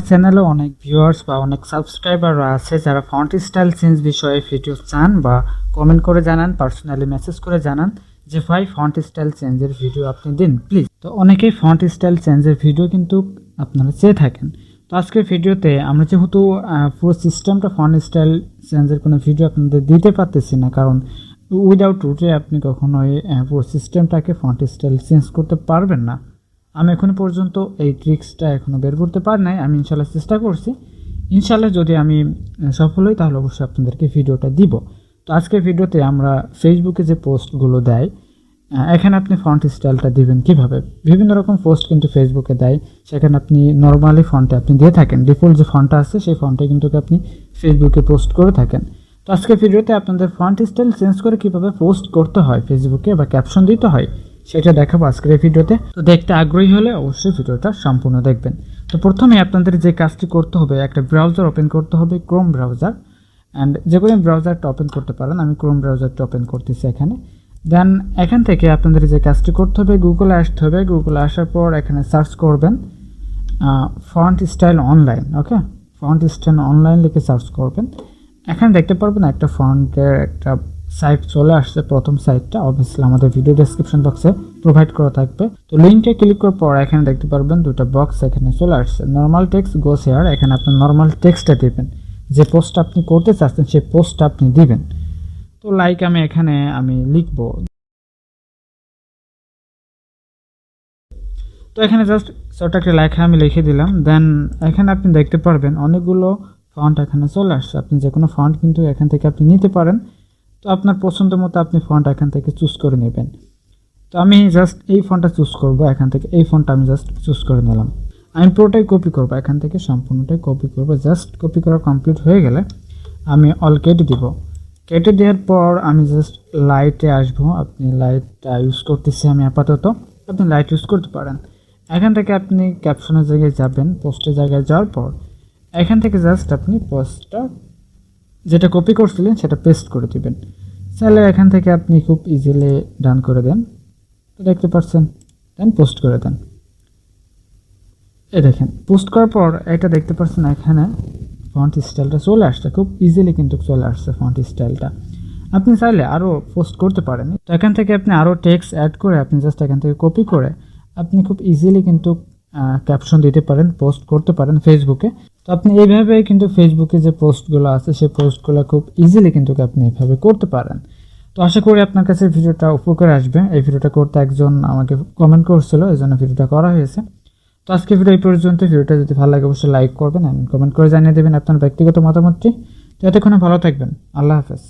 চ্যানেলে অনেক ভিউয়ার্স বা অনেক সাবস্ক্রাইবাররা আছে যারা ফন্ট স্টাইল চেঞ্জ বিষয়ে ভিডিও চান বা কমেন্ট করে জানান, পার্সোনালি মেসেজ করে জানান যে ভাই ফন্ট স্টাইল চেঞ্জের ভিডিও আপনি দিন প্লিজ। তো অনেকেই ফন্ট স্টাইল চেঞ্জের ভিডিও কিন্তু আপনারা চেয়ে থাকেন। তো আজকের ভিডিওতে আমরা যেহেতু পুরো সিস্টেমটা ফন্ট স্টাইল চেঞ্জের কোনো ভিডিও আপনাদের দিতে পারতেছি না, কারণ উইদাউট রুটে আপনি কখনোই পুরো সিস্টেমটাকে ফন্ট স্টাইল চেঞ্জ করতে পারবেন না। আমি এখনো পর্যন্ত এই ট্রিক্সটা এখনও বের করতে পারি নাই। আমি ইনশাল্লাহ চেষ্টা করছি। ইনশাল্লাহ যদি আমি সফল হই তাহলে অবশ্যই আপনাদেরকে ভিডিওটা দিব। তো আজকের ভিডিওতে আমরা ফেসবুকে যে পোস্টগুলো দেয় এখানে আপনি ফন্ট স্টাইলটা দিবেন কিভাবে। বিভিন্ন রকম পোস্ট কিন্তু ফেসবুকে দেয়, সেখানে আপনি নর্মালি ফন্টে আপনি দিয়ে থাকেন, ডিফল্ট যে ফন্টটা আছে সেই ফন্টে কিন্তু আপনি ফেসবুকে পোস্ট করে থাকেন। তো আজকের ভিডিওতে আপনাদের ফন্ট স্টাইল চেঞ্জ করে কিভাবে পোস্ট করতে হয় ফেসবুকে বা ক্যাপশন দিতে হয় সেটা দেখাবো আজকের এই ভিডিওতে। তো দেখতে আগ্রহী হলে অবশ্যই ভিডিওটা সম্পূর্ণ দেখবেন। তো প্রথমে আপনাদের যে কাজটি করতে হবে, একটা ব্রাউজার ওপেন করতে হবে, ক্রোম ব্রাউজার, অ্যান্ড যে কোনো ব্রাউজারটা ওপেন করতে পারেন। আমি ক্রোম ব্রাউজারটা ওপেন করতেছি এখানে। দেন এখান থেকে আপনাদের যে কাজটি করতে হবে, গুগলে আসতে হবে। গুগলে আসার পর এখানে সার্চ করবেন ফন্ট স্টাইল অনলাইন। ওকে, ফন্ট স্টাইল অনলাইন লিখে সার্চ করবেন। এখানে দেখতে পারবেন একটা ফন্টের একটা সাইট চলে আসছে, প্রথম সাইটটা অবভিয়াসলি আমাদের ভিডিও ডেসক্রিপশন বক্সে প্রোভাইড করা থাকবে। তো লিঙ্কে ক্লিক করার পর এখানে দেখতে পারবেন দুটো বক্স এখানে চলে আসছে, নর্মাল টেক্সট, গোস হেয়ার। এখানে আপনি নর্মাল টেক্সটটা দিবেন, যে পোস্টটা আপনি করতে চাচ্ছেন সেই পোস্টটা আপনি দিবেন। তো লাইক আমি এখানে লিখবো। তো এখানে জাস্ট ছোট একটা লেখা আমি লিখে দিলাম। দেন এখানে আপনি দেখতে পারবেন অনেকগুলো ফন্ট এখানে চলে আসছে। আপনি যে কোনো ফন্ট কিন্তু এখান থেকে আপনি নিতে পারেন। তো আপনার পছন্দ মতো আপনি ফন্ট এখান থেকে চুজ করে নেবেন। তো আমি জাস্ট এই ফন্টটা চুজ করব এখান থেকে, এই ফন্টটা আমি জাস্ট চুজ করে নিলাম। আমি পুরোটাই কপি করব, এখান থেকে সম্পূর্ণটাই কপি করব। জাস্ট কপি করা কমপ্লিট হয়ে গেলে আমি অল কেটে দিব। কেটে দেওয়ার পর আমি জাস্ট লাইটে আসবো। আপনি লাইটটা ইউজ করতেছি আমি আপাতত, আপনি লাইট ইউজ করতে পারেন। এখান থেকে আপনি ক্যাপশনের জায়গায় যাবেন, পোস্টের জায়গায় যাওয়ার পর এখান থেকে জাস্ট আপনি পোস্টটা যেটা কপি করছিলেন সেটা পেস্ট করে দিবেন। চাইলে এখান থেকে আপনি খুব ইজিলি ডান করে দেন। তো দেখতে পাচ্ছেন, দেন পোস্ট করে দেন। এই দেখেন পোস্ট করার পর এটা দেখতে পাচ্ছেন এখানে ফন্ট স্টাইলটা চলে আসছে, খুব ইজিলি কিন্তু চলে আসছে ফন্ট স্টাইলটা। আপনি চাইলে আরও পোস্ট করতে পারেন। তো এখান থেকে আপনি আরও টেক্সট অ্যাড করে আপনি জাস্ট এখান থেকে কপি করে আপনি খুব ইজিলি কিন্তু ক্যাপশন দিতে পারেন, পোস্ট করতে পারেন ফেসবুকে। তো আপনি এইভাবে কিন্তু ফেসবুকে যে পোস্টগুলো আছে সেই পোস্টগুলো খুব ইজিলি কিন্তু আপনি এইভাবে করতে পারেন। তো আশা করি আপনার কাছে ভিডিওটা উপকার আসবে। এই ভিডিওটা করতে একজন আমাকে কমেন্ট করছিল, এই জন্য ভিডিওটা করা হয়েছে। তো আজকে ভিডিও এই পর্যন্ত। ভিডিওটা যদি ভালো লাগে অবশ্যই লাইক করবেন, কমেন্ট করে জানিয়ে দেবেন আপনার ব্যক্তিগত মতামতটি। তো এতক্ষণে ভালো থাকবেন। আল্লাহ হাফেজ।